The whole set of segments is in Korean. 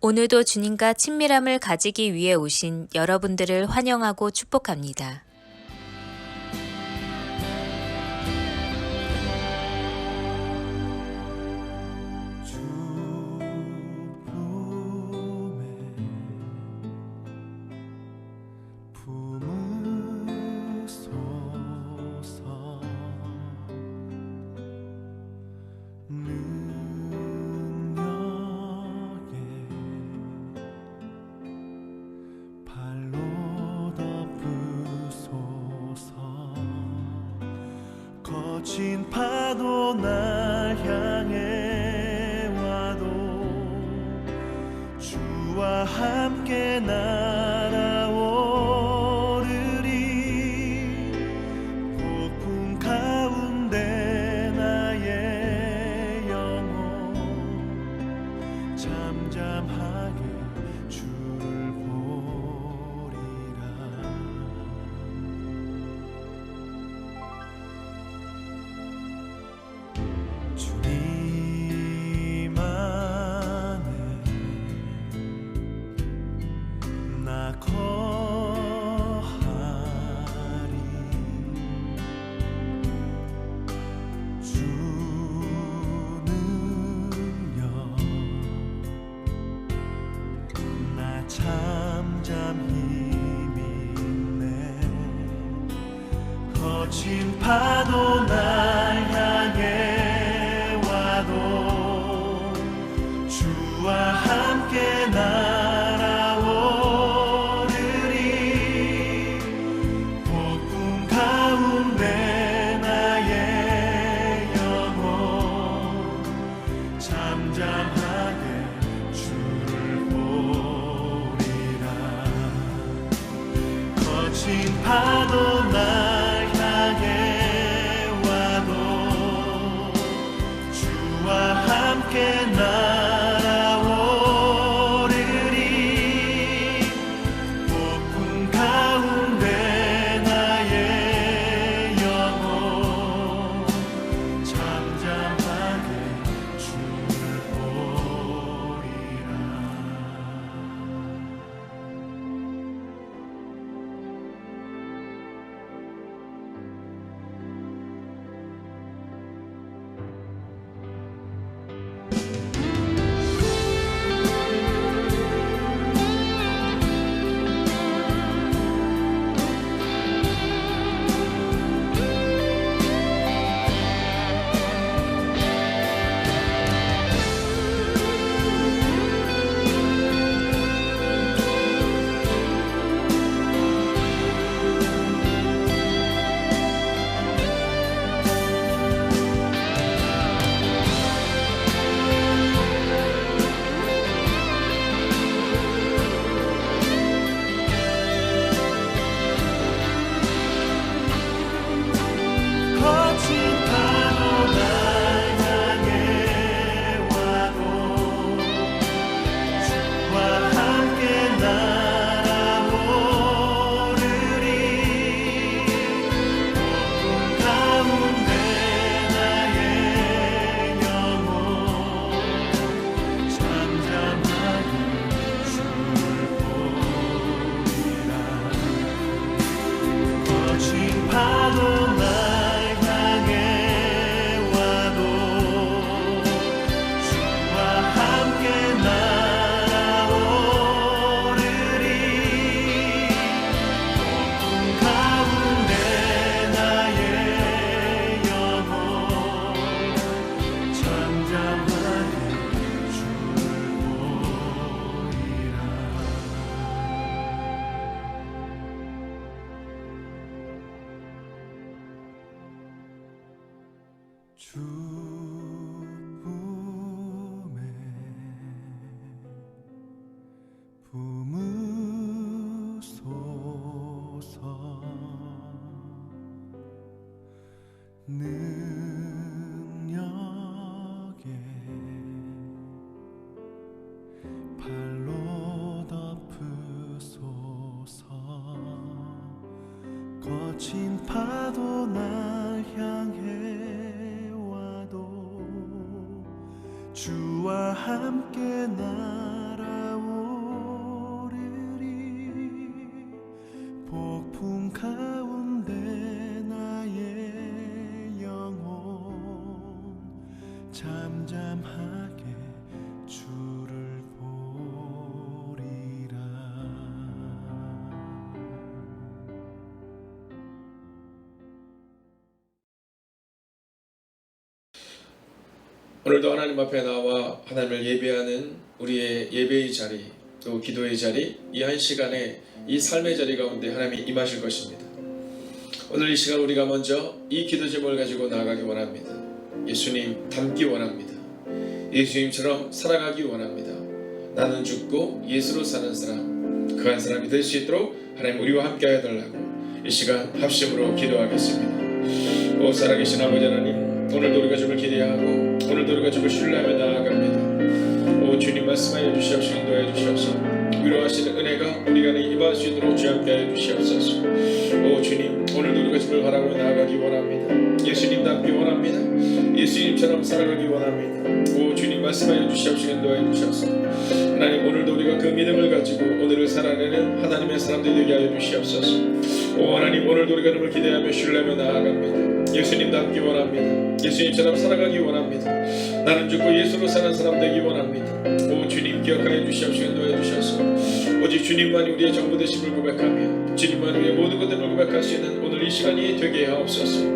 오늘도 주님과 친밀함을 가지기 위해 오신 여러분들을 환영하고 축복합니다. 거친 파도 날 향해 와도 주와 함께 날아오르리. 폭풍 가운데 나의 영혼 잠잠하게 주를 보리라. 주님 안에 나 거하리. 주 능력 나 잠잠히 믿네. 거친 파도 날 향해 와도 주와 함께 날아오르리. 폭풍 가운데 나의 영혼 잠잠하게 주를 보리라. 거친 파도 날 향해 와도 주와 함께 날아오르리. 폭풍 가운데 나의 영혼 잠잠하게 주를 보리라. 거친 파도 날 향해 와도 주와 함께 날아오르리. 폭풍 가운데 나의 영혼 잠잠하게 주를 보리라. 거친 파도 날 향해 와도 주와 함께 날아오르리. 폭풍 가운데 나의 영혼 잠잠하게 주를 보리라. 주 품에 품으소서. 능력에 발로 덮으소서. 거친 파도 날 향해 와도 주와 함께 날아오르리. 오늘도 하나님 앞에 나와 하나님을 예배하는 우리의 예배의 자리, 또 기도의 자리, 이 한 시간에 이 삶의 자리 가운데 하나님이 임하실 것입니다. 오늘 이 시간 우리가 먼저 이 기도 제목을 가지고 나아가기 원합니다. 예수님 닮기 원합니다. 예수님처럼 살아가기 원합니다. 나는 죽고 예수로 사는 사람, 그 한 사람이 될 수 있도록 하나님 우리와 함께 해달라고 이 시간 합심으로 기도하겠습니다. 오 살아계신 아버지 하나님, 오늘도 우리가 주를 기대하고 오늘도 우리가 주를 신뢰하며 나아갑니다. 오 주님 말씀하여 주시옵시고 인도하여 주시옵소서. 위로하시는 은혜가 우리가 임할 수 있도록 주 함께 하여 주시옵소서. 오 주님, 오늘도 우리가 주를 바라고 나아가기 원합니다. 예수님 닮기 원합니다. 예수님처럼 살아가기 원합니다. 오 주님 말씀하여 주시옵시고 인도하여 주시옵소서. 하나님, 오늘도 우리가 그 믿음을 가지고 오늘을 살아내는 하나님의 사람들이 되게 하여 주시옵소서. 오 하나님, 오늘도 우리가 주를 기대하며 신뢰하며 나아갑니다. 예수님 닮기 원합니다. 예수님처럼 살아가기 원합니다. 나는 죽고 예수로 사는 사람 되기 원합니다. 오 주님, 기억하여 주시옵시고 인도하여 주시옵소서. 오직 주님만이 우리의 전부 되심을 고백하며 주님만이 우리의 모든 것들을 고백할 수 있는 오늘 이 시간이 되게 하옵소서.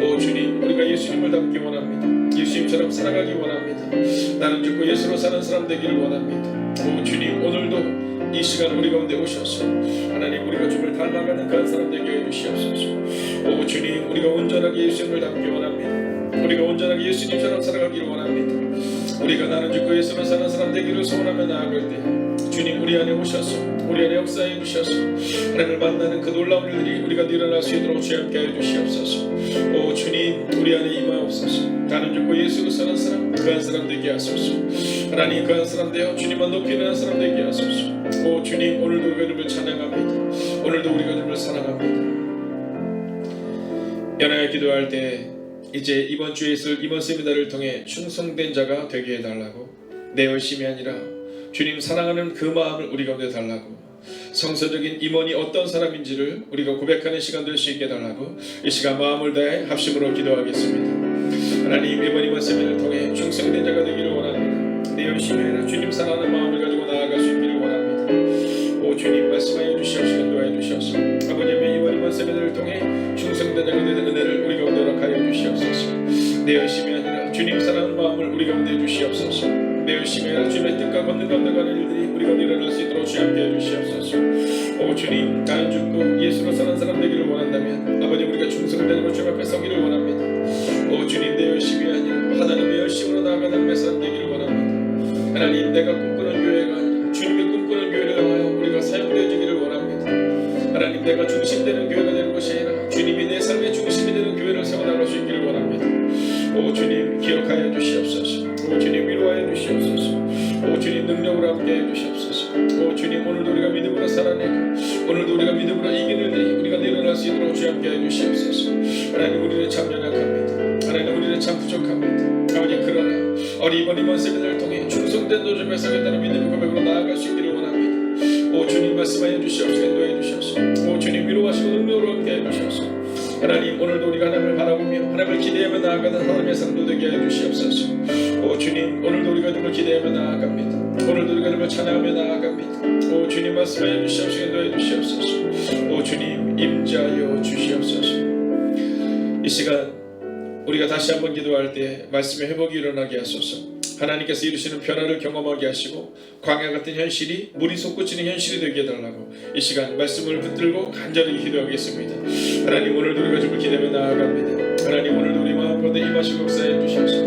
오 주님, 우리가 예수님을 닮기 원합니다. 예수님처럼 살아가기 원합니다. 나는 죽고 예수로 사는 사람 되기를 원합니다. 오 주님, 오늘도 이 시간 우리 가운데 오셔서 하나님, 우리가 주를 닮아가는 그 한 사람 되게 해주시옵소서. 오 주님, 우리가 온전하게 예수님을 닮기 원합니다. 우리가 온전하게 예수님처럼 살아가기를 원합니다. 우리가 나는 죽고 예수로 사는 사람 되기를 소원하며 나아갈 때 주님 우리 안에 오셔서 우리 안에 역사해 주셔서 하나님을 만나는 그 놀라운 일들이 우리가 일어날 수 있도록 주여 함께 해 주시옵소서. 오 주님, 우리 안에 임하옵소서. 나는 죽고 예수로 사는 사람, 그 한 사람 되게 하소서. 하나님, 그 한 사람 되어 주님만 높이는 한 사람 되게 하소서. 오 주님, 오늘도 우리가 주를 찬양합니다. 오늘도 우리가 주를 사랑합니다. 연하여 기도할 때 이제 이번 주에 있을 이번 세미나를 통해 충성된 자가 되게 해달라고, 내 열심이 아니라 주님 사랑하는 그 마음을 우리 가운데 달라고, 성서적인 임원이 어떤 사람인지를 우리가 고백하는 시간 될 수 있게 달라고 이 시간 마음을 다해 합심으로 기도하겠습니다. 하나님, 이번 이번 세미나를 통해 충성된 자가 되기를 원합니다. 내 열심이 아니라 주님 사랑하는 마음을 가지고 나아갈 수 있기를 원합니다. 오 주님 말씀하여 주시옵시고 인도하여 주시옵소서. 아버님의 이번 세미나를 통해 충성된 자가 되는 은혜를 우리 가운데 허락하여 주시옵소서. 내 열심이 아니라 주님 사랑하는 마음을 우리 가운데 주시옵소서. 내 열심이 아니라 주님의 뜻과 걷는 가운데 가는 일들이 우리가 일어날 수 있도록 주 함께 해주시옵소서. 오 주님, 나는 죽고 예수로 사는 사람 되기를 원한다면 아버지, 우리가 충성되는 주 앞에 서기를 원합니다. 오 주님, 내 열심이 아니라 하나님의 열심으로 나아가는 내 사람 되기를 원합니다. 하나님, 내가 꿈꾸는 교회가 아니라 주님이 꿈꾸는 교회를 향하여 우리가 사용되어지기를 원합니다. 하나님, 내가 중심되는 교회가 되는 것이 아니라 주님이 내 삶의 중심이 되는 교회를 세워나갈 수 있기를 원합니다. 오 주님, 기억하여 주시옵소서. 오 주님, 위로하여 주시옵소서. 오 주님, 능력으로 함께 해주시옵소서. 오 주님, 오늘도 우리가 믿음으로 살아내고 오늘도 우리가 믿음으로 이기는 일이 우리가 일어날 수 있도록 주 함께 해주시옵소서. 하나님, 우리는 참 연약합니다. 하나님, 우리는 참 부족합니다. 아버지, 그러나 우리 이번 세미나를 통해 충성된 도전에 서겠다는 믿음의 고백으로 나아갈 수 있기를 원합니다. 오 주님 말씀하여 주시옵소서. 인도해 주시옵소서. 오 주님, 위로하시고 능력으로 함께 해주시옵소서. 하나님, 오늘도 우리가 하나님을 바라보며 하나님을 기대하며 나아가는 하나님의 삶도 되게 해 주시옵소서. 오 주님, 오늘도 우리가 주를 기대하며 나아갑니다. 오늘도 우리가 주를 찬양하며 나아갑니다. 오 주님 말씀하여 주시옵소서. 인도해 주시옵소서. 오 주님, 임자하여 주시옵소서. 이 시간 우리가 다시 한번 기도할 때 말씀의 회복이 일어나게 하소서. 하나님께서 이루시는 변화를 경험하게 하시고 광야 같은 현실이 물이 솟구치는 현실이 되게 해달라고 이 시간 말씀을 붙들고 간절히 기도하겠습니다. 하나님, 오늘도 우리가 주를 기대하며 나아갑니다. 하나님, 오늘도 우리 마음 가운데 임하시고 역사해 주시옵소서.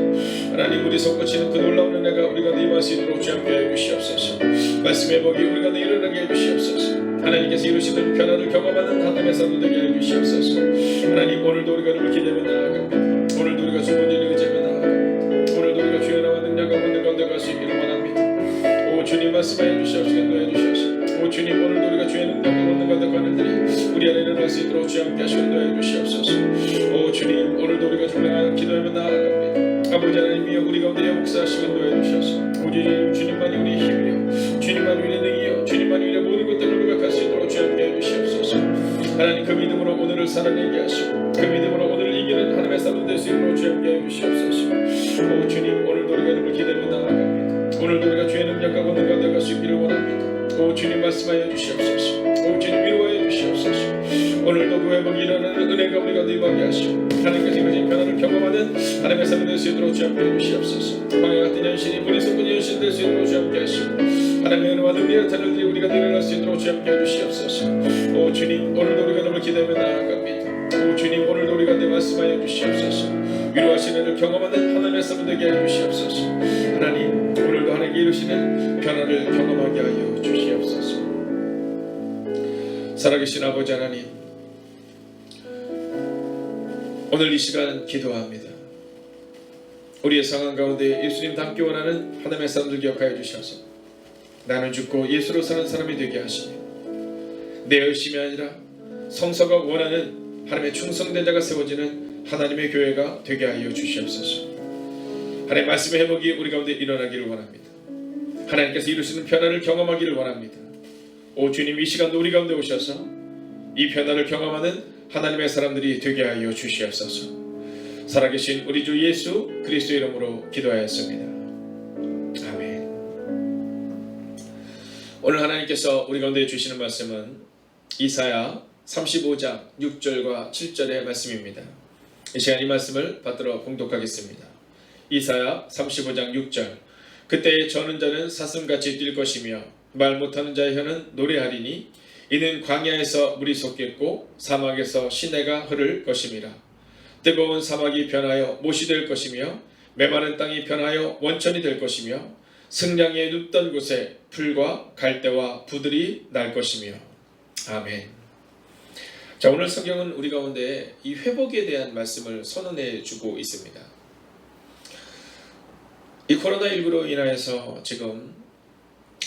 하나님, 우리 솟구치는 그 놀라운 은혜가 우리가 임할 수 있도록 주 함께 해 주시옵소서. 말씀의 복이 우리가 일어나게 해 주시옵소서. 하나님께서 이루시는 변화를 경험하는 하나님의 삶도 되게 해 주시옵소서. 하나님, 오늘도 우리가 주를 기대하며 나아갑니다. 오늘도 우리가 주님을 의지하며 나아갑니다. 오늘도 우리가 주의 나와 능력과 권능 가운데 갈 수 있기를 원합니다. 오 주님 말씀하여 주시옵소서. 인도해 주시옵소서. 오 주님, 오늘도 우리가 주의 능력과 권능 가운데 가는 일들이 우리 안에 일어날 수 있도록 주 함께 하시고 인도해 주시옵소서. 오 주님, 오늘도 우리가 주를 기도하며 나아갑니다. 아버지 하나님이여, 우리 가운데 역사하시고 인도해 주시옵소서. 오직 주님만이 우리의 힘이요 주님만이 우리의 능이요 주님만이 우리의 모든 것들을 고백할 수 있도록 주 함께 해 주시옵소서. 하나님, 그 믿음으로 오늘을 살아내게 하시고 그 믿음으로 오늘을 이기는 하나님의 삶을 될 수 있도록 주 함께 해 주시옵소서. 오 주님, 오늘도 우리가 주를 기대하며 나아갑니다. 오늘도 우리가 주의 능력과 권능 가운데 갈 수 있기를 원합니다. 오 주님 말씀하여 주시옵소서. 오 주님, 위로하여 주시옵소서. 오늘도 그 회복이 일어나는 은혜가 우리 가운데 임하게 하시고 하나님께서 이루어진 변화를 경험하는 하나님의 삶이 될 수 있도록 주 함께 해주시옵소서. 광야 같은 현실이 물이 솟은 현실 될 수 있도록 주 함께 하시고 하나님의 은혜와 능력의 탄을 우리가 일어날 수 있도록 주 함께 해주시옵소서. 오 주님, 오늘도 우리가 너를 기대하며 나아갑니다. 오 주님, 오늘도 우리가 내 말씀하여 주시옵소서. 위로하시는 일을 경험하는 하나님의 삶이 되게 하여 주시옵소서. 하나님, 오늘도 하나님께 이루시는 변화를 경험하게 하여 주시옵소서. 살아계신 아버지 하나님, 오늘 이 시간 기도합니다. 우리의 상황 가운데 예수님 닮기 원하는 하나님의 사람들 기억하여 주셔서 나는 죽고 예수로 사는 사람이 되게 하시며 내 열심이 아니라 성서가 원하는 하나님의 충성된 자가 세워지는 하나님의 교회가 되게 하여 주시옵소서. 하나님의 말씀의 회복이 우리 가운데 일어나기를 원합니다. 하나님께서 이루시는 변화를 경험하기를 원합니다. 오 주님, 이 시간도 우리 가운데 오셔서 이 변화를 경험하는 하나님의 사람들이 되게 하여 주시옵소서. 살아계신 우리 주 예수 그리스도의 이름으로 기도하였습니다. 아멘. 오늘 하나님께서 우리 가운데 주시는 말씀은 이사야 35장 6절과 7절의 말씀입니다. 이 시간 이 말씀을 받들어 봉독하겠습니다. 이사야 35장 6절. 그때에 저는 자는 사슴같이 뛸 것이며 말 못하는 자의 혀는 노래하리니 이는 광야에서 물이 솟겠고 사막에서 시내가 흐를 것임이라. 뜨거운 사막이 변하여 못이 될 것이며 메마른 땅이 변하여 원천이 될 것이며 승량에 눕던 곳에 풀과 갈대와 부들이 날 것이며. 아멘. 자, 오늘 성경은 우리 가운데 이 회복에 대한 말씀을 선언해 주고 있습니다. 이 코로나19로 인하여서 지금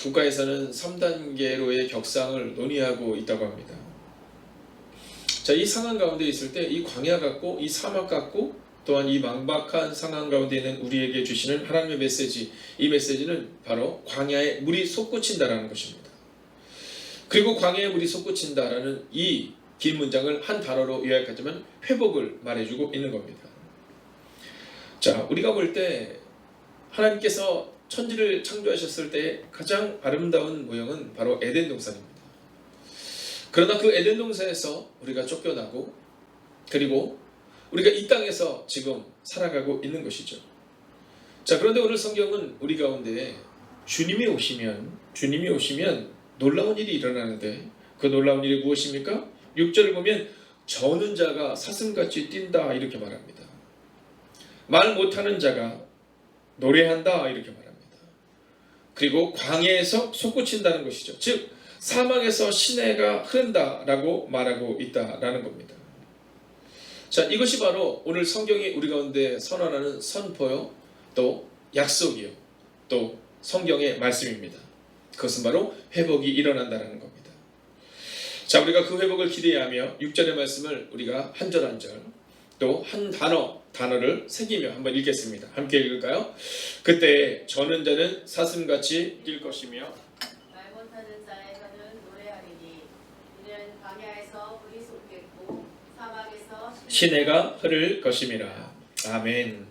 국가에서는 3단계로의 격상을 논의하고 있다고 합니다. 자, 이 상황 가운데 있을 때 이 광야 같고 이 사막 같고 또한 이 망박한 상황 가운데 있는 우리에게 주시는 하나님의 메시지, 이 메시지는 바로 광야에 물이 솟구친다라는 것입니다. 그리고 광야에 물이 솟구친다라는 이 긴 문장을 한 단어로 요약하자면 회복을 말해주고 있는 겁니다. 자, 우리가 볼 때 하나님께서 천지를 창조하셨을 때 가장 아름다운 모형은 바로 에덴 동산입니다. 그러나 그 에덴 동산에서 우리가 쫓겨나고 그리고 우리가 이 땅에서 지금 살아가고 있는 것이죠. 자, 그런데 오늘 성경은 우리 가운데 주님이 오시면 놀라운 일이 일어나는데 그 놀라운 일이 무엇입니까? 6절을 보면 저는 자가 사슴같이 뛴다 이렇게 말합니다. 말 못하는 자가 노래한다 이렇게 말합니다. 그리고 광야에서 솟구친다는 것이죠. 즉 사막에서 시내가 흐른다라고 말하고 있다라는 겁니다. 자, 이것이 바로 오늘 성경이 우리 가운데 선언하는 선포요, 또 약속이요, 또 성경의 말씀입니다. 그것은 바로 회복이 일어난다는 겁니다. 자, 우리가 그 회복을 기대하며 6절의 말씀을 우리가 한 절 한 절 또 한 단어를 새기며 한번 읽겠습니다. 함께 읽을까요? 그때 저는 자는 사슴같이 뛸 것이며 말 못하는 자의 혀는 노래하리니 이는 광야에서 물이 솟겠고 사막에서 시내가 흐를 것임이라. 아멘.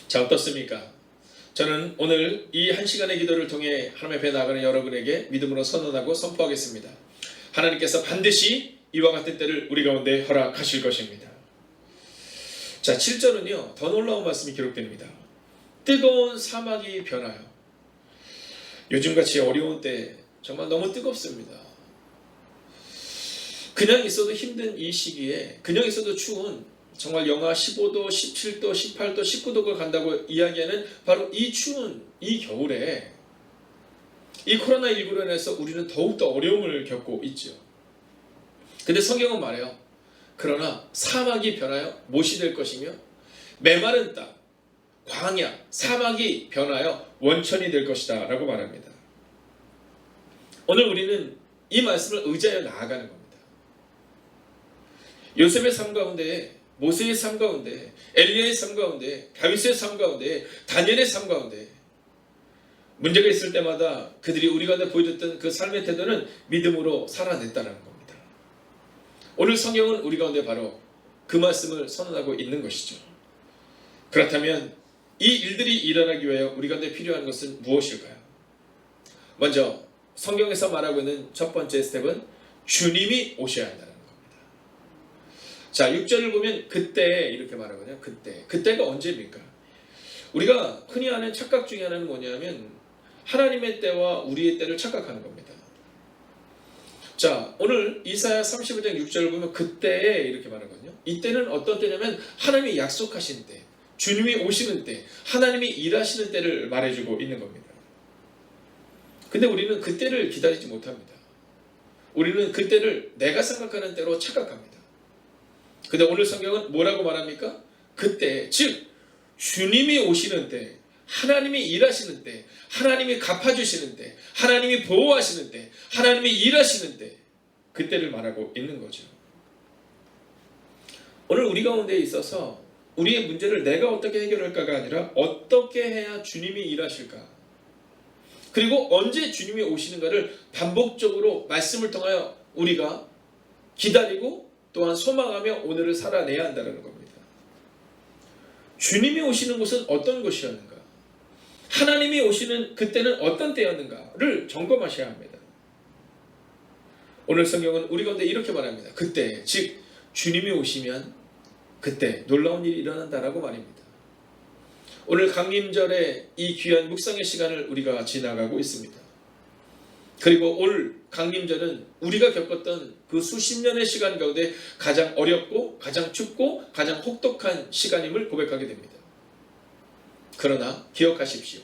자, 어떻습니까? 저는 오늘 이 한 시간의 기도를 통해 하나님 앞에 나가는 여러분에게 믿음으로 선언하고 선포하겠습니다. 하나님께서 반드시 이와 같은 때를 우리 가운데 허락하실 것입니다. 자, 7절은요 더 놀라운 말씀이 기록됩니다. 뜨거운 사막이 변하여. 요즘같이 어려운 때 정말 너무 뜨겁습니다. 그냥 있어도 힘든 이 시기에, 그냥 있어도 추운 정말 영하 15도, 17도, 18도, 19도가 간다고 이야기하는 바로 이 추운 이 겨울에 이 코로나19로 인해서 우리는 더욱더 어려움을 겪고 있죠. 근데 성경은 말해요. 그러나 사막이 변하여 못이 될 것이며 메마른 땅, 광야, 사막이 변하여 원천이 될 것이다 라고 말합니다. 오늘 우리는 이 말씀을 의지하여 나아가는 겁니다. 요셉의 삶 가운데, 모세의 삶 가운데, 엘리야의 삶 가운데, 다윗의 삶 가운데, 다니엘의 삶 가운데 문제가 있을 때마다 그들이 우리 가운데 보여줬던 그 삶의 태도는 믿음으로 살아냈다는 겁니다. 오늘 성경은 우리 가운데 바로 그 말씀을 선언하고 있는 것이죠. 그렇다면 이 일들이 일어나기 위하여 우리 가운데 필요한 것은 무엇일까요? 먼저 성경에서 말하고 있는 첫 번째 스텝은 주님이 오셔야 한다는 겁니다. 자, 6절을 보면 그때 이렇게 말하거든요. 그때가 언제입니까? 우리가 흔히 하는 착각 중에 하나는 뭐냐면 하나님의 때와 우리의 때를 착각하는 겁니다. 자, 오늘 이사야 35장 6절을 보면 그때에 이렇게 말하거든요. 이때는 어떤 때냐면 하나님이 약속하신 때, 주님이 오시는 때, 하나님이 일하시는 때를 말해주고 있는 겁니다. 근데 우리는 그때를 기다리지 못합니다. 우리는 그때를 내가 생각하는 때로 착각합니다. 근데 오늘 성경은 뭐라고 말합니까? 그때, 즉 주님이 오시는 때, 하나님이 일하시는 때, 하나님이 갚아주시는 때, 하나님이 보호하시는 때, 하나님이 일하시는 때, 그때를 말하고 있는 거죠. 오늘 우리 가운데 있어서 우리의 문제를 내가 어떻게 해결할까가 아니라 어떻게 해야 주님이 일하실까, 그리고 언제 주님이 오시는가를 반복적으로 말씀을 통하여 우리가 기다리고 또한 소망하며 오늘을 살아내야 한다는 겁니다. 주님이 오시는 곳은 어떤 곳이었는가, 하나님이 오시는 그때는 어떤 때였는가를 점검하셔야 합니다. 오늘 성경은 우리 가운데 이렇게 말합니다. 그때, 즉 주님이 오시면 그때 놀라운 일이 일어난다라고 말입니다. 오늘 강림절에 이 귀한 묵상의 시간을 우리가 지나가고 있습니다. 그리고 올 강림절은 우리가 겪었던 그 수십 년의 시간 가운데 가장 어렵고 가장 춥고 가장 혹독한 시간임을 고백하게 됩니다. 그러나 기억하십시오.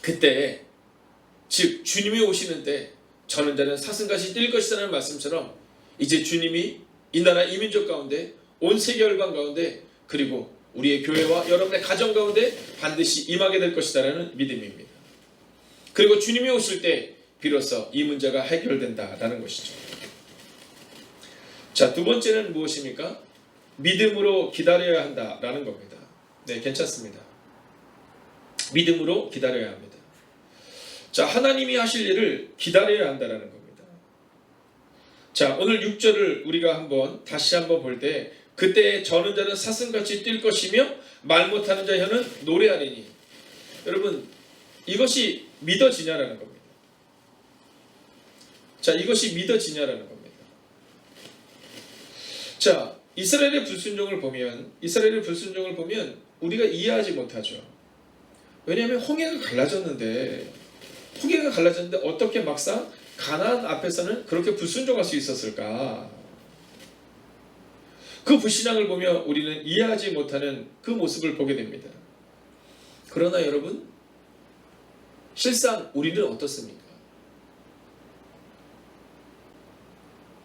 그때, 즉 주님이 오시는 때 저는 자는 사슴같이 뛸 것이라는 말씀처럼 이제 주님이 이 나라 이 민족 가운데 온 세계 열방 가운데 그리고 우리의 교회와 여러분의 가정 가운데 반드시 임하게 될 것이다라는 믿음입니다. 그리고 주님이 오실 때 비로소 이 문제가 해결된다라는 것이죠. 자, 두 번째는 무엇입니까? 믿음으로 기다려야 한다라는 겁니다. 네, 괜찮습니다. 믿음으로 기다려야 합니다. 자, 하나님이 하실 일을 기다려야 한다라는 겁니다. 자, 오늘 6절을 우리가 다시 한번 볼 때 그때 저는 자는 사슴같이 뛸 것이며 말 못하는 자 혀는 노래하리니, 여러분 이것이 믿어지냐라는 겁니다. 자, 이것이 믿어지냐라는 겁니다. 자, 이스라엘의 불순종을 보면 우리가 이해하지 못하죠. 왜냐하면 홍해가 갈라졌는데 어떻게 막상 가나안 앞에서는 그렇게 불순종할 수 있었을까? 그 불신앙을 보며 우리는 이해하지 못하는 그 모습을 보게 됩니다. 그러나 여러분, 실상 우리는 어떻습니까?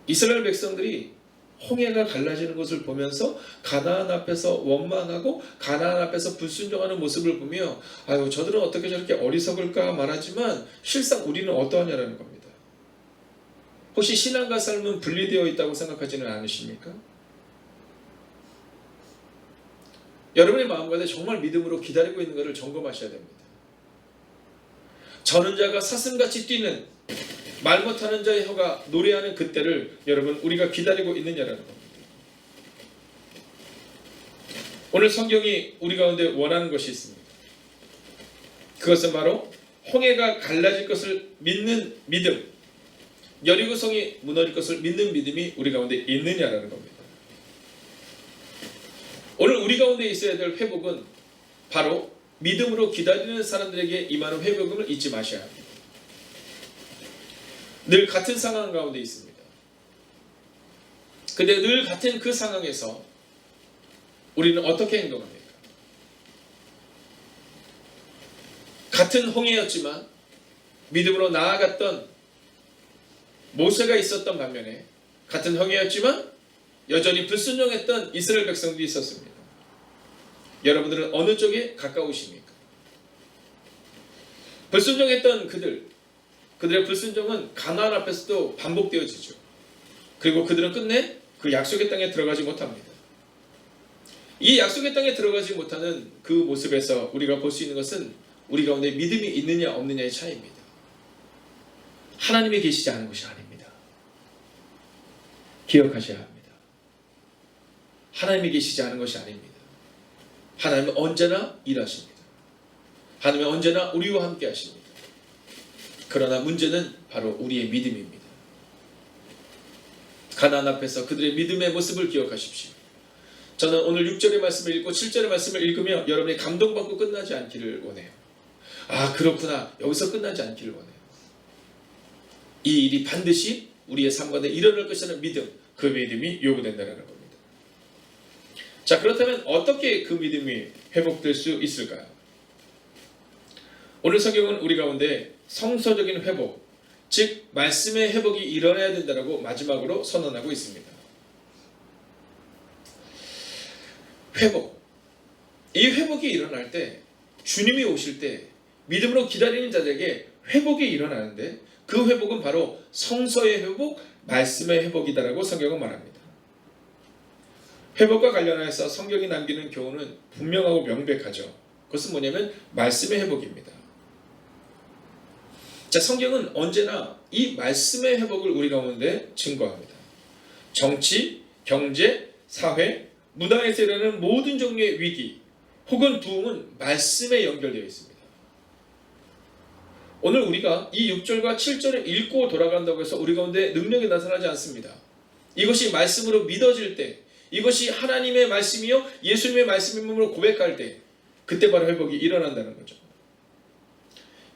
이스라엘 백성들이 홍해가 갈라지는 것을 보면서 가나안 앞에서 원망하고 가나안 앞에서 불순종하는 모습을 보며 아유, 저들은 어떻게 저렇게 어리석을까 말하지만 실상 우리는 어떠하냐라는 겁니다. 혹시 신앙과 삶은 분리되어 있다고 생각하지는 않으십니까? 여러분의 마음 가운데 정말 믿음으로 기다리고 있는 것을 점검하셔야 됩니다. 저는 자가 사슴같이 뛰는, 말 못하는 자의 혀가 노래하는 그때를 여러분 우리가 기다리고 있느냐라는 겁니다. 오늘 성경이 우리 가운데 원하는 것이 있습니다. 그것은 바로 홍해가 갈라질 것을 믿는 믿음, 여리고성이 무너질 것을 믿는 믿음이 우리 가운데 있느냐라는 겁니다. 오늘 우리 가운데 있어야 될 회복은 바로 믿음으로 기다리는 사람들에게 임하는 회복임을 잊지 마셔야 합니다. 늘 같은 상황 가운데 있습니다. 근데 늘 같은 그 상황에서 우리는 어떻게 행동합니까? 같은 홍해였지만 믿음으로 나아갔던 모세가 있었던 반면에 같은 홍해였지만 여전히 불순종했던 이스라엘 백성들이 있었습니다. 여러분들은 어느 쪽에 가까우십니까? 불순종했던 그들의 불순종은 가나안 앞에서도 반복되어지죠. 그리고 그들은 끝내 그 약속의 땅에 들어가지 못합니다. 이 약속의 땅에 들어가지 못하는 그 모습에서 우리가 볼 수 있는 것은 우리 가운데 믿음이 있느냐 없느냐의 차이입니다. 하나님이 계시지 않은 것이 아닙니다. 기억하셔야 합니다. 하나님이 계시지 않은 것이 아닙니다. 하나님은 언제나 일하십니다. 하나님은 언제나 우리와 함께 하십니다. 그러나 문제는 바로 우리의 믿음입니다. 가나안 앞에서 그들의 믿음의 모습을 기억하십시오. 저는 오늘 6절의 말씀을 읽고 7절의 말씀을 읽으며 여러분이 감동받고 끝나지 않기를 원해요. 아, 그렇구나. 여기서 끝나지 않기를 원해요. 이 일이 반드시 우리의 삶 가운데 일어날 것이라는 믿음, 그 믿음이 요구된다는 겁니다. 자, 그렇다면 어떻게 그 믿음이 회복될 수 있을까요? 오늘 성경은 우리 가운데 성서적인 회복, 즉 말씀의 회복이 일어나야 된다고 마지막으로 선언하고 있습니다. 회복. 이 회복이 일어날 때, 주님이 오실 때 믿음으로 기다리는 자들에게 회복이 일어나는데, 그 회복은 바로 성서의 회복, 말씀의 회복이다라고 성경은 말합니다. 회복과 관련해서 성경이 남기는 교훈은 분명하고 명백하죠. 그것은 뭐냐면 말씀의 회복입니다. 자, 성경은 언제나 이 말씀의 회복을 우리 가운데 증거합니다. 정치, 경제, 사회, 문화에서 일어나는 모든 종류의 위기 혹은 부흥은 말씀에 연결되어 있습니다. 오늘 우리가 이 6절과 7절을 읽고 돌아간다고 해서 우리 가운데 능력이 나타나지 않습니다. 이것이 말씀으로 믿어질 때, 이것이 하나님의 말씀이요 예수님의 말씀임을 고백할 때, 그때 바로 회복이 일어난다는 거죠.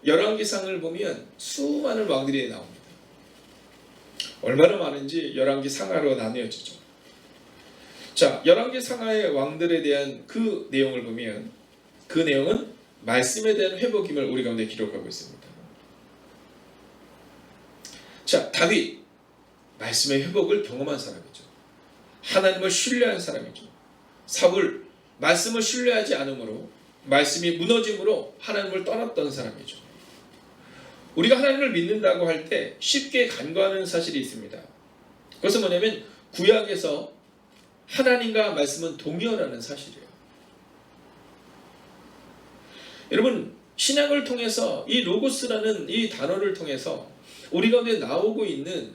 열왕기상을 보면 수많은 왕들이 나옵니다. 얼마나 많은지 열왕기 상하로 나뉘어지죠. 자, 열왕기 상하의 왕들에 대한 그 내용을 보면 그 내용은 말씀에 대한 회복임을 우리 가운데 기록하고 있습니다. 자, 다윗, 말씀의 회복을 경험한 사람이죠. 하나님을 신뢰한 사람이죠. 사울, 말씀을 신뢰하지 않으므로 말씀이 무너짐으로 하나님을 떠났던 사람이죠. 우리가 하나님을 믿는다고 할 때 쉽게 간과하는 사실이 있습니다. 그것은 뭐냐면 구약에서 하나님과 말씀은 동일하는 사실이에요. 여러분, 신약을 통해서 이 로고스라는 이 단어를 통해서 우리 가운데 나오고 있는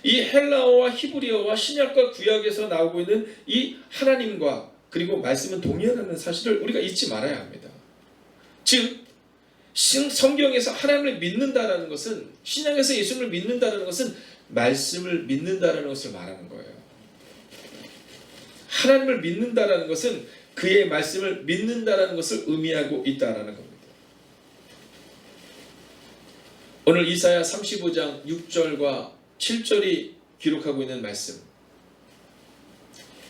이 헬라어와 히브리어와 신약과 구약에서 나오고 있는 이 하나님과 그리고 말씀은 동일하는 사실을 우리가 잊지 말아야 합니다. 즉 성경에서 하나님을 믿는다라는 것은, 신약에서 예수님을 믿는다라는 것은 말씀을 믿는다라는 것을 말하는 거예요. 하나님을 믿는다라는 것은 그의 말씀을 믿는다라는 것을 의미하고 있다라는 겁니다. 오늘 이사야 35장 6절과 7절이 기록하고 있는 말씀,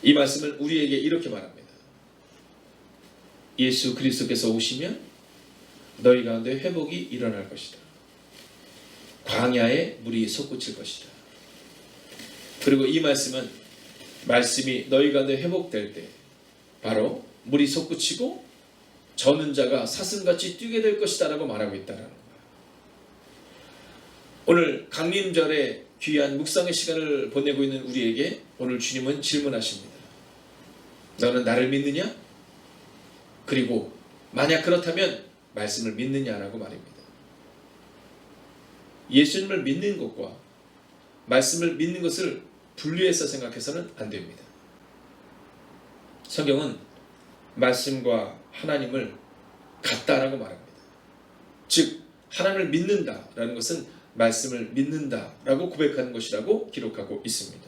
이 말씀은 우리에게 이렇게 말합니다. 예수 그리스도께서 오시면 너희 가운데 회복이 일어날 것이다. 광야에 물이 솟구칠 것이다. 그리고 이 말씀은 말씀이 너희 가운데 회복될 때 바로 물이 솟구치고 저는 자가 사슴같이 뛰게 될 것이다 라고 말하고 있다는 거예요. 오늘 강림절에 귀한 묵상의 시간을 보내고 있는 우리에게 오늘 주님은 질문하십니다. 너는 나를 믿느냐? 그리고 만약 그렇다면 말씀을 믿느냐라고 말입니다. 예수님을 믿는 것과 말씀을 믿는 것을 분리해서 생각해서는 안 됩니다. 성경은 말씀과 하나님을 같다라고 말합니다. 즉 하나님을 믿는다라는 것은 말씀을 믿는다라고 고백하는 것이라고 기록하고 있습니다.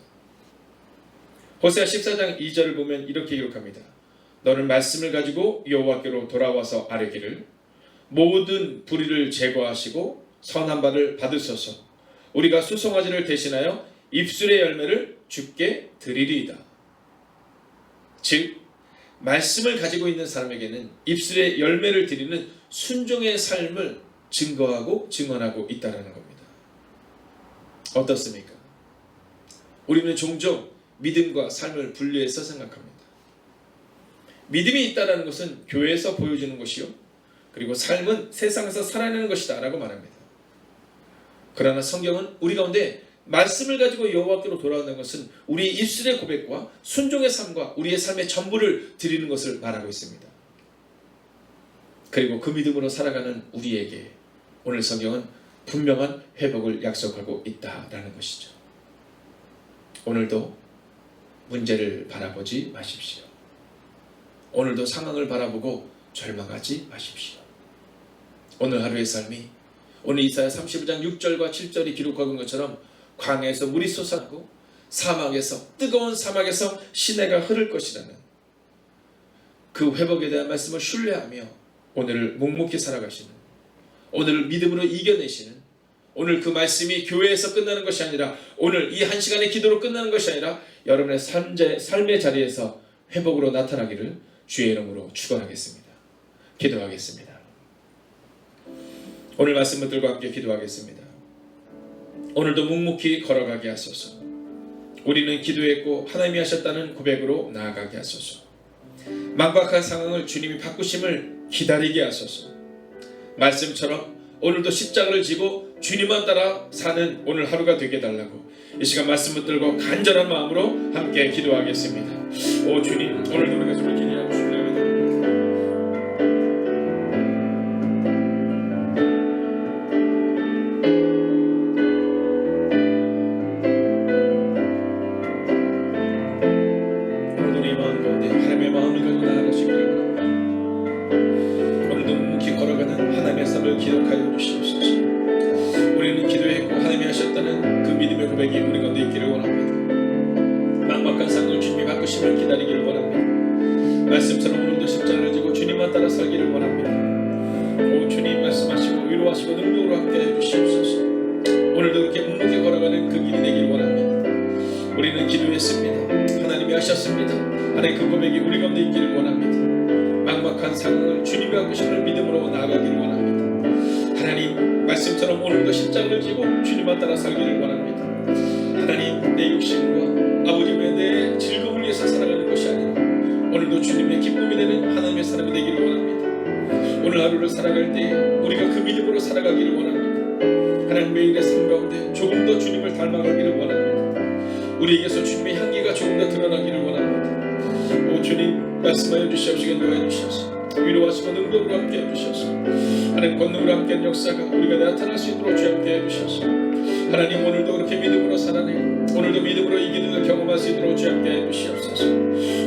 호세아 14장 2절을 보면 이렇게 기록합니다. 너는 말씀을 가지고 여호와께로 돌아와서 아뢰기를 모든 불의를 제거하시고 선한 바를 받으소서. 우리가 수송아지를 대신하여 입술의 열매를 주께 드리리이다. 즉 말씀을 가지고 있는 사람에게는 입술의 열매를 드리는 순종의 삶을 증거하고 증언하고 있다는 겁니다. 어떻습니까? 우리는 종종 믿음과 삶을 분리해서 생각합니다. 믿음이 있다는 것은 교회에서 보여주는 것이요, 그리고 삶은 세상에서 살아내는 것이다 라고 말합니다. 그러나 성경은 우리 가운데 말씀을 가지고 여호와께로 돌아온다는 것은 우리의 입술의 고백과 순종의 삶과 우리의 삶의 전부를 드리는 것을 말하고 있습니다. 그리고 그 믿음으로 살아가는 우리에게 오늘 성경은 분명한 회복을 약속하고 있다라는 것이죠. 오늘도 문제를 바라보지 마십시오. 오늘도 상황을 바라보고 절망하지 마십시오. 오늘 하루의 삶이 오늘 이사야 35장 6절과 7절이 기록하고 있는 것처럼 광야에서 물이 솟아나고 사막에서, 뜨거운 사막에서 시내가 흐를 것이라는 그 회복에 대한 말씀을 신뢰하며 오늘을 묵묵히 살아가시는, 오늘을 믿음으로 이겨내시는, 오늘 그 말씀이 교회에서 끝나는 것이 아니라, 오늘 이 한 시간의 기도로 끝나는 것이 아니라 여러분의 삶의 자리에서 회복으로 나타나기를 주의 이름으로 축원하겠습니다. 기도하겠습니다. 오늘 말씀 분들과 함께 기도하겠습니다. 오늘도 묵묵히 걸어가게 하소서. 우리는 기도했고 하나님이 하셨다는 고백으로 나아가게 하소서. 막박한 상황을 주님이 바꾸심을 기다리게 하소서. 말씀처럼 오늘도 십자가를 지고 주님만 따라 사는 오늘 하루가 되게 해달라고 이 시간 말씀 붙들고 간절한 마음으로 함께 기도하겠습니다. 오 주님, 오늘도 우리가 주를 기대하고 싶습니다. 기억하여 주시옵소서. 우리는 기도했고 하나님이 하셨다는 그 믿음의 고백이 우리 가운데 있기를 원합니다. 막막한 상황을 주님이 바꾸심을 기다리기를 원합니다. 말씀처럼 오늘도 십자가를 지고 주님만 따라 살기를 원합니다. 오 주님, 말씀하시고 위로하시고 능력으로 함께해 주시옵소서. 오늘도 그렇게 묵묵히 걸어가는 그 길이 되기를 원합니다. 우리는 기도했습니다. 하나님이 하셨습니다. 하나님 그 고백이 우리 가운데 있기를 원합니다. 막막한 상황을 주님이 바꾸심을 믿음으로 나아가기를 원합니다. 하나님, 말씀처럼 오늘도 십자가를 지고 주님만 따라 살기를 원합니다. 하나님, 내 욕심과 아버지의 내 즐거움을 위해서 살아가는 것이 아니라 오늘도 주님의 기쁨이 되는 하나님의 사람이 되기를 원합니다. 오늘 하루를 살아갈 때 우리가 그 믿음으로 살아가기를 원합니다. 하나님, 매일의 삶 가운데 조금 더 주님을 닮아가기를 원합니다. 우리에게서 주님의 향기가 조금 더 드러나기를 원합니다. 오 주님, 말씀하여 주시옵시고 인도하여 주시옵소서. 위로하시고 능력으로 함께 해주셔서 하나님 권능으로 함께한 역사가 우리가 나타날 수 있도록 주 함께 해주셔서 하나님, 오늘도 그렇게 믿음으로 살아내요. 오늘도 믿음으로 이기는 걸 경험할 수 있도록 주 함께 해주시옵소서.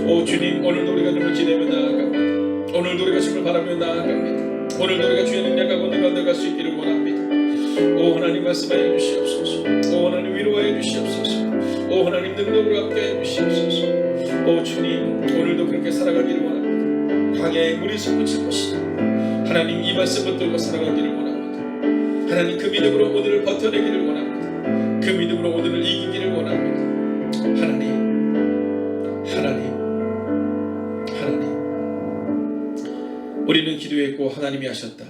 오 주님, 오늘도 우리가 주님을 기대며 나아갑니다. 오늘도 우리가 주님을 바라며 나아갑니다. 오늘도 우리가 주의 능력과 권능 가운데 갈 수 있기를 원합니다. 오 하나님, 말씀하여 주시옵소서. 오 하나님, 위로하여 주시옵소서. 오 하나님, 능력으로 함께 해주시옵소서. 오 주님, 오늘도 그렇게 살아가기를 원합니다. 광야에 물이 솟구칠 것이다. 하나님, 이 말씀 붙들고 살아가기를 원합니다. 하나님, 그 믿음으로 오늘을 버텨내기를 원합니다. 그 믿음으로 오늘을 이기기를 원합니다. 하나님, 우리는 기도했고 하나님이 하셨다.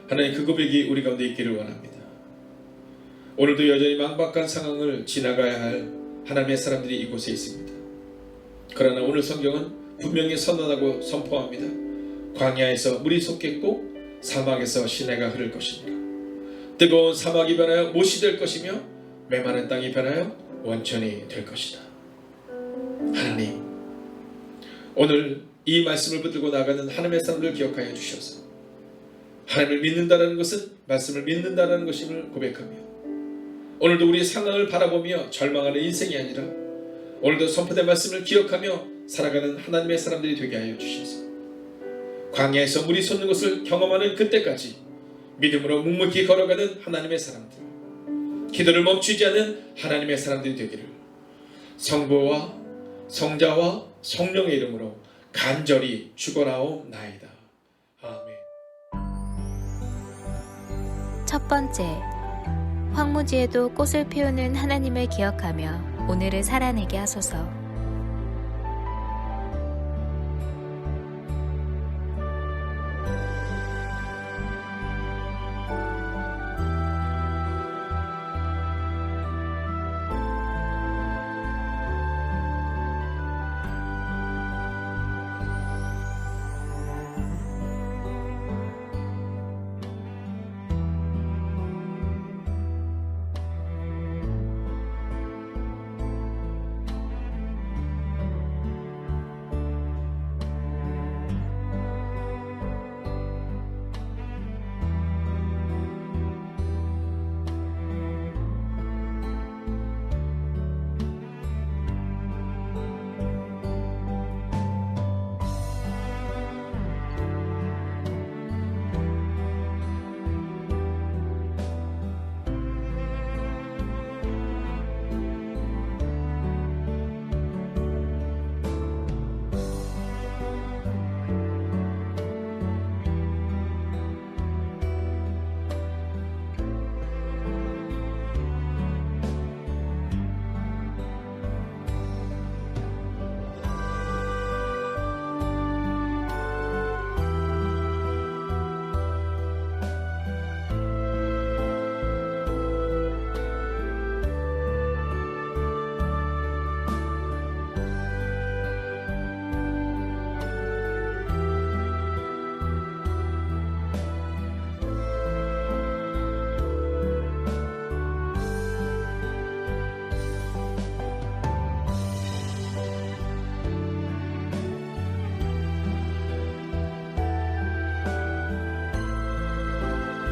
하나님, 그 고백이 우리 가운데 있기를 원합니다. 오늘도 여전히 막박한 상황을 지나가야 할 하나님의 사람들이 이곳에 있습니다. 그러나 오늘 성경은 분명히 선언하고 선포합니다. 광야에서 물이 솟겠고 사막에서 시내가 흐를 것입니다. 뜨거운 사막이 변하여 못이 될 것이며 메마른 땅이 변하여 원천이 될 것이다. 하나님, 오늘 이 말씀을 붙들고 나가는 하나님의 사람들 기억하여 주셔서 하나님을 믿는다는 것은 말씀을 믿는다는 것임을 고백하며 오늘도 우리의 상황을 바라보며 절망하는 인생이 아니라 오늘도 선포된 말씀을 기억하며 살아가는 하나님의 사람들이 되게 하여 주셔서 광야에서 물이 솟는 것을 경험하는 그때까지 믿음으로 묵묵히 걸어가는 하나님의 사람들, 기도를 멈추지 않는 하나님의 사람들이 되기를 성부와 성자와 성령의 이름으로 간절히 축원하옵나이다. 아멘. 첫 번째, 황무지에도 꽃을 피우는 하나님을 기억하며 오늘을 살아내게 하소서.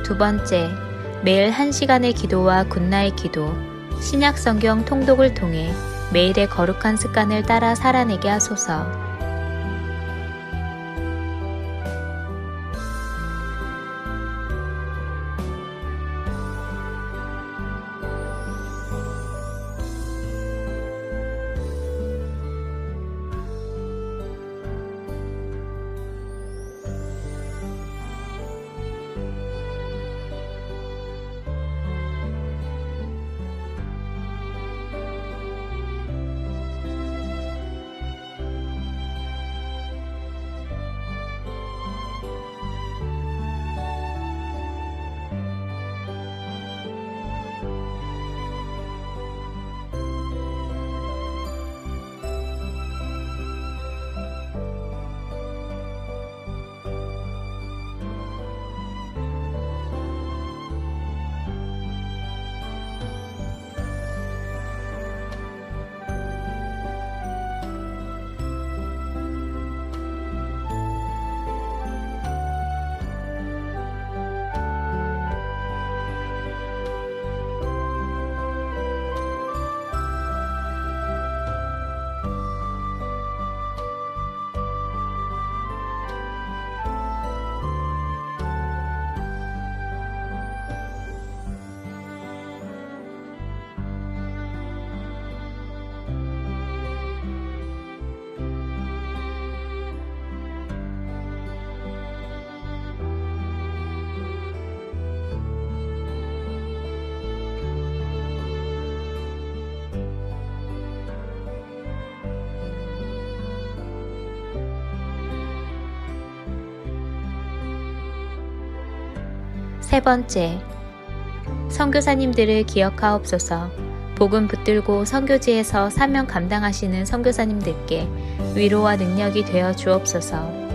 두 번째, 매일 1시간의 기도와 굿나잇 기도, 신약 성경 통독을 통해 매일의 거룩한 습관을 따라 살아내게 하소서. 세 번째, 선교사님들을 기억하옵소서. 복음 붙들고 선교지에서 사명 감당하시는 선교사님들께 위로와 능력이 되어 주옵소서.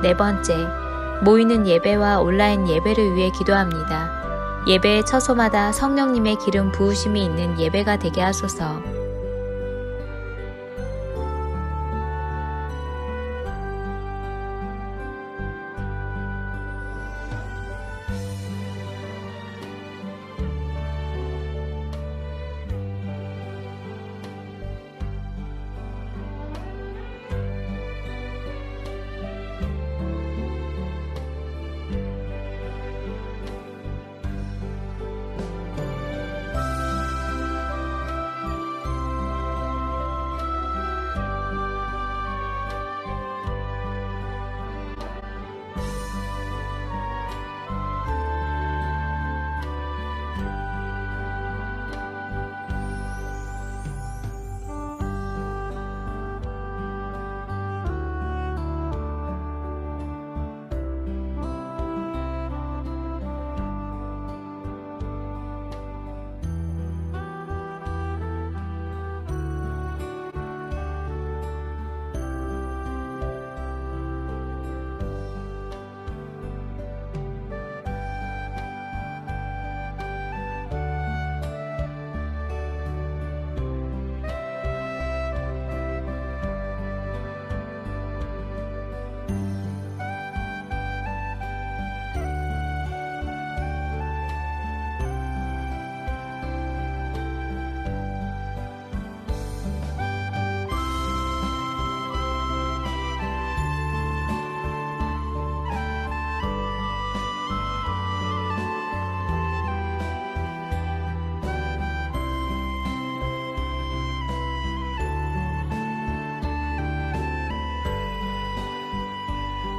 네 번째, 모이는 예배와 온라인 예배를 위해 기도합니다. 예배의 처소마다 성령님의 기름 부으심이 있는 예배가 되게 하소서.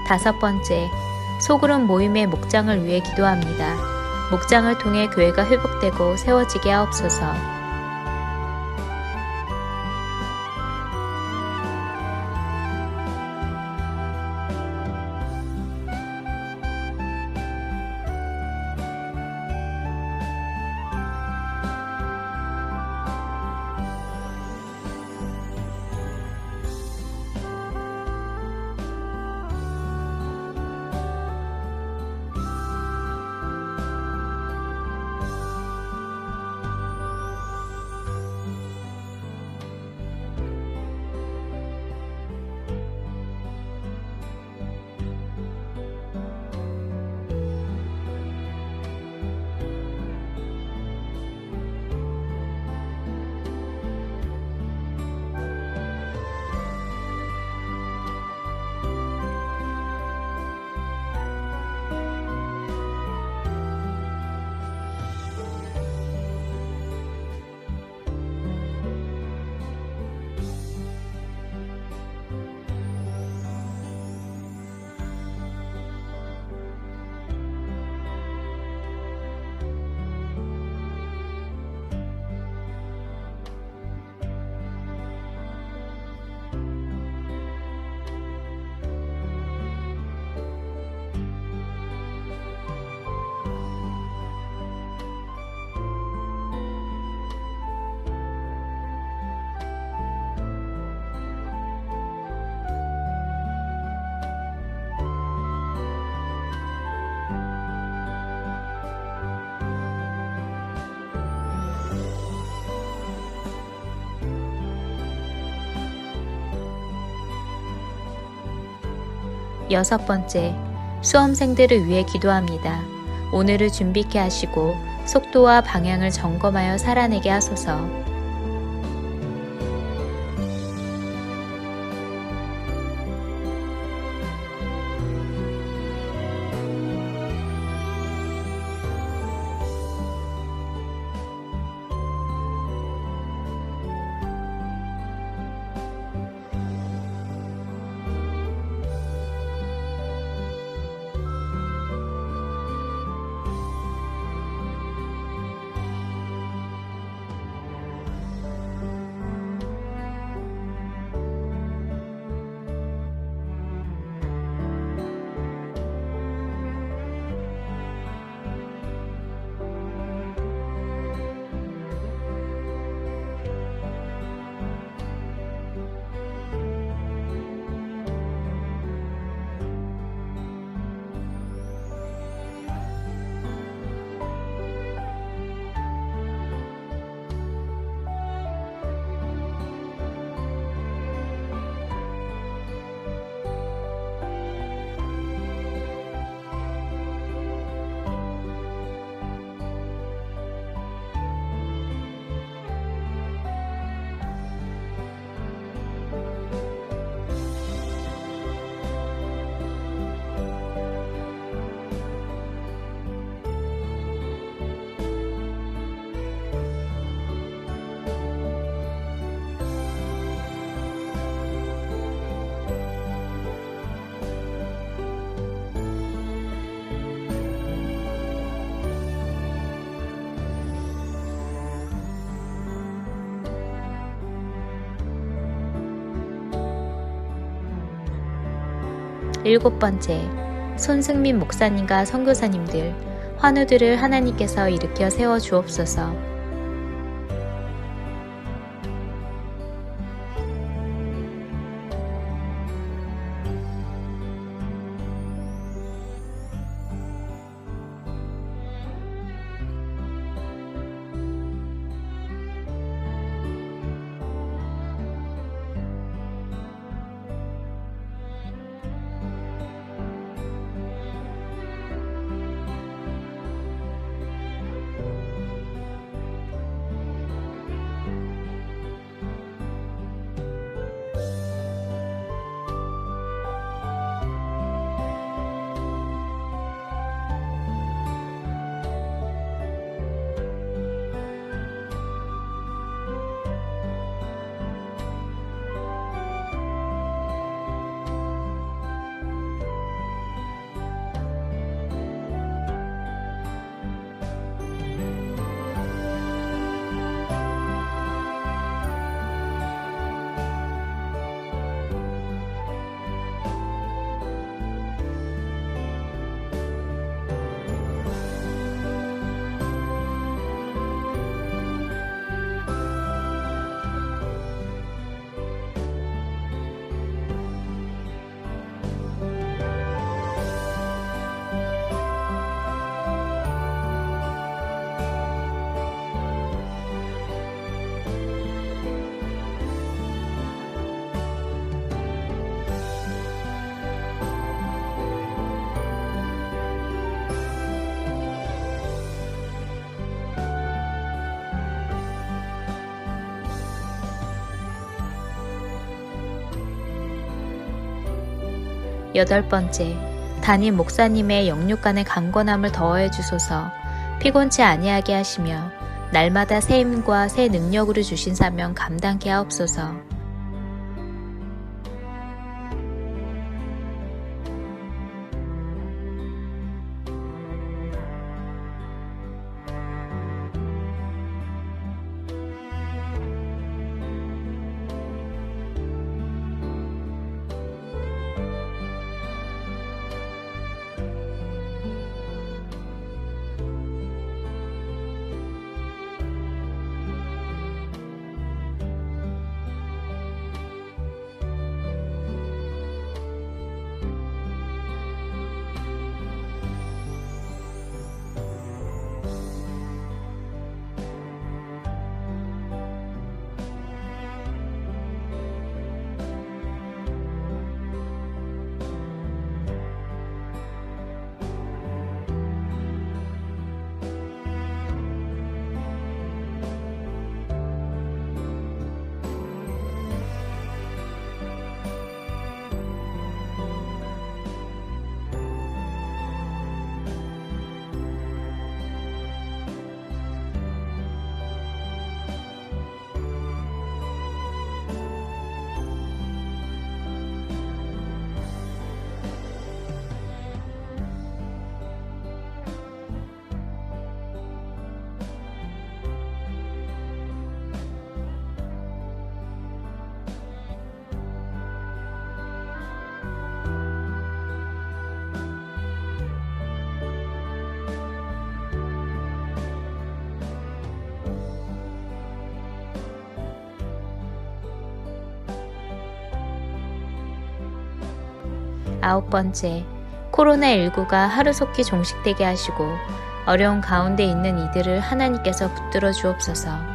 5번째, 소그룹 모임의 목장을 위해 기도합니다. 목장을 통해 교회가 회복되고 세워지게 하옵소서. 여섯 번째, 수험생들을 위해 기도합니다. 오늘을 준비케 하시고 속도와 방향을 점검하여 살아내게 하소서. 일곱 번째, 손승민 목사님과 선교사님들, 환우들을 하나님께서 일으켜 세워 주옵소서. 8번째, 담임 목사님의 영육간의 강건함을 더하여 주소서. 피곤치 아니하게 하시며 날마다 새 힘과 새 능력으로 주신 사명 감당케 하옵소서. 아홉 번째, 코로나19가 하루속히 종식되게 하시고 어려운 가운데 있는 이들을 하나님께서 붙들어 주옵소서.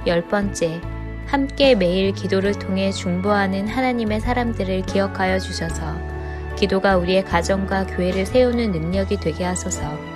열 번째, 함께 매일 기도를 통해 중보하는 하나님의 사람들을 기억하여 주셔서 기도가 우리의 가정과 교회를 세우는 능력이 되게 하소서.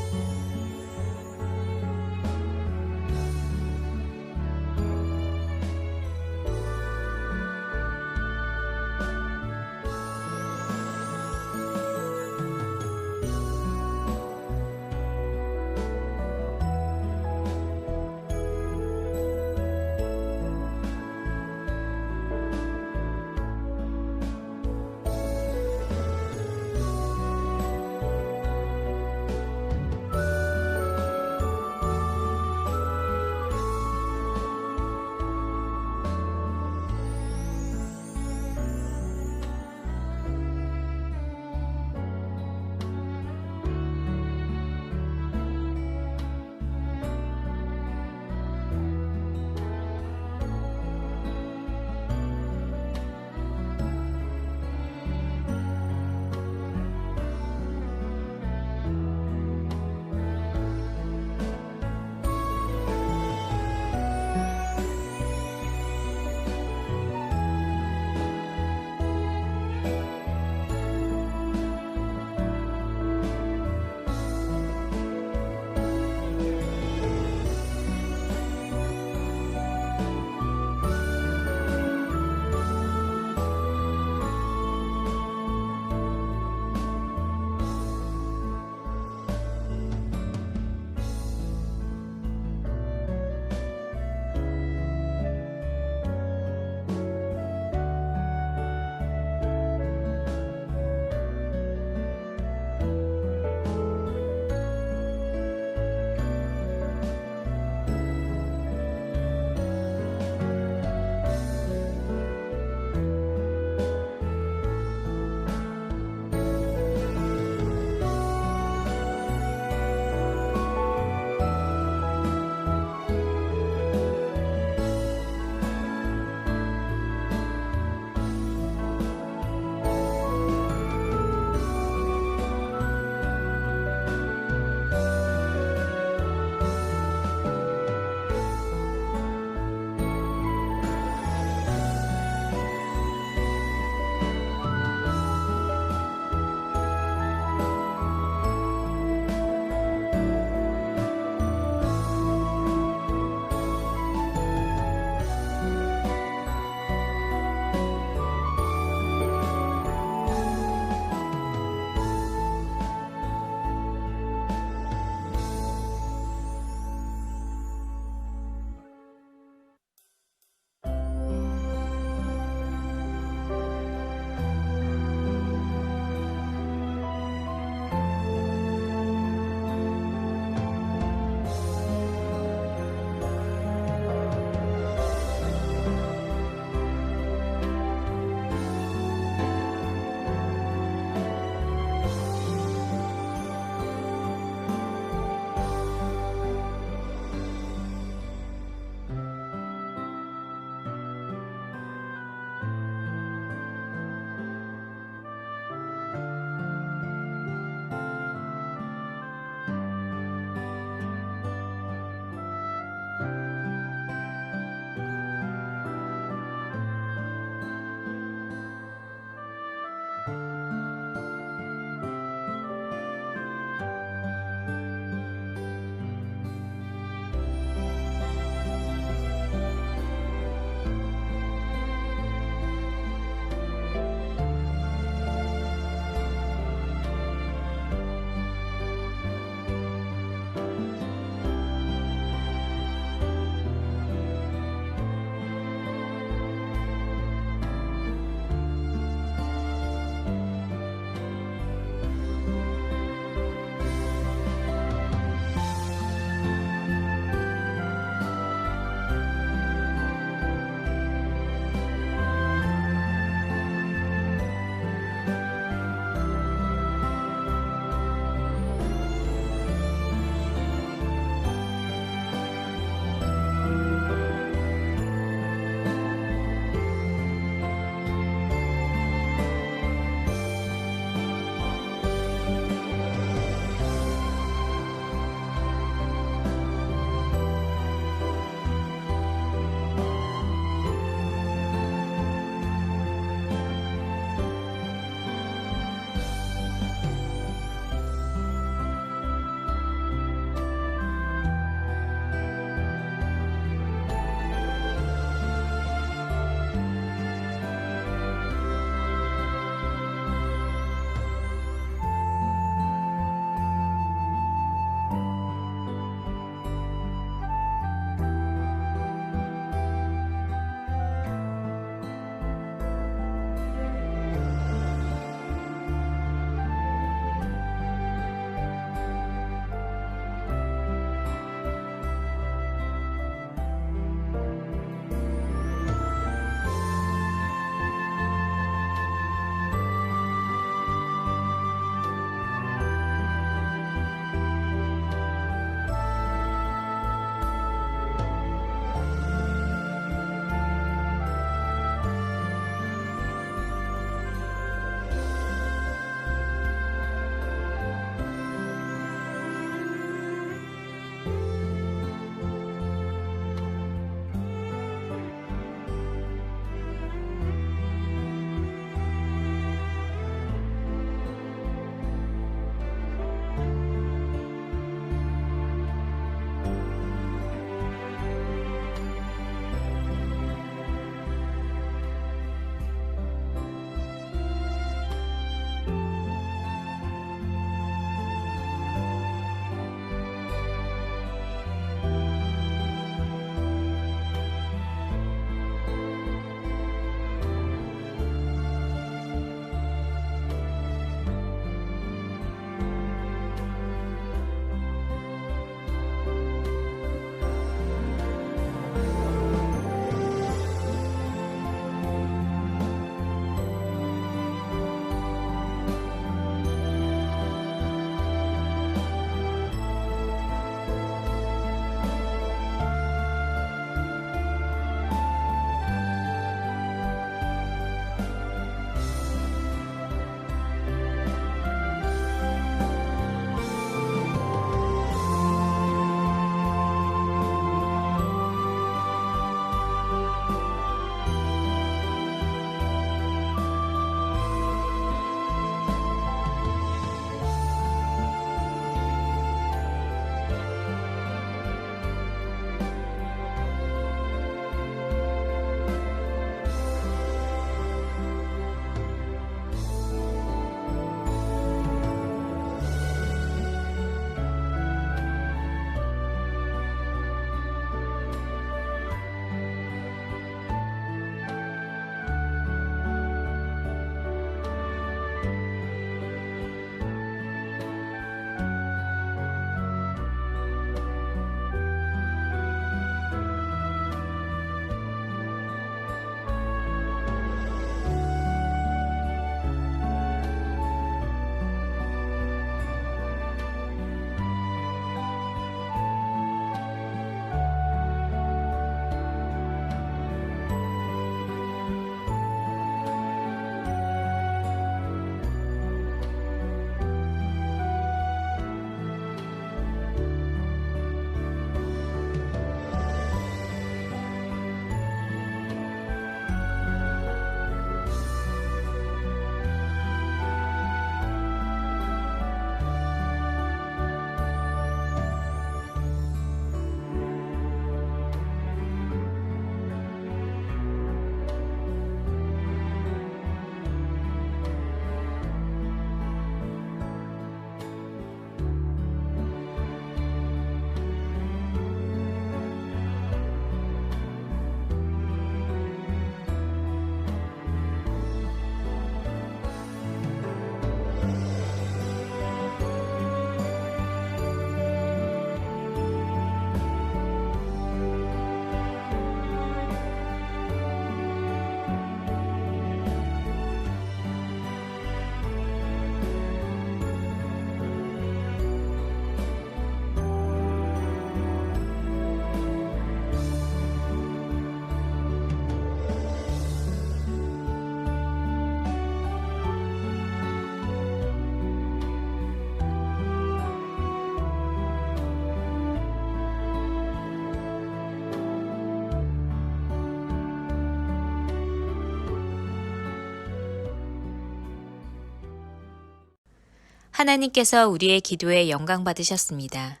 하나님께서 우리의 기도에 영광 받으셨습니다.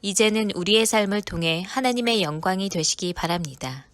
이제는 우리의 삶을 통해 하나님의 영광이 되시기 바랍니다.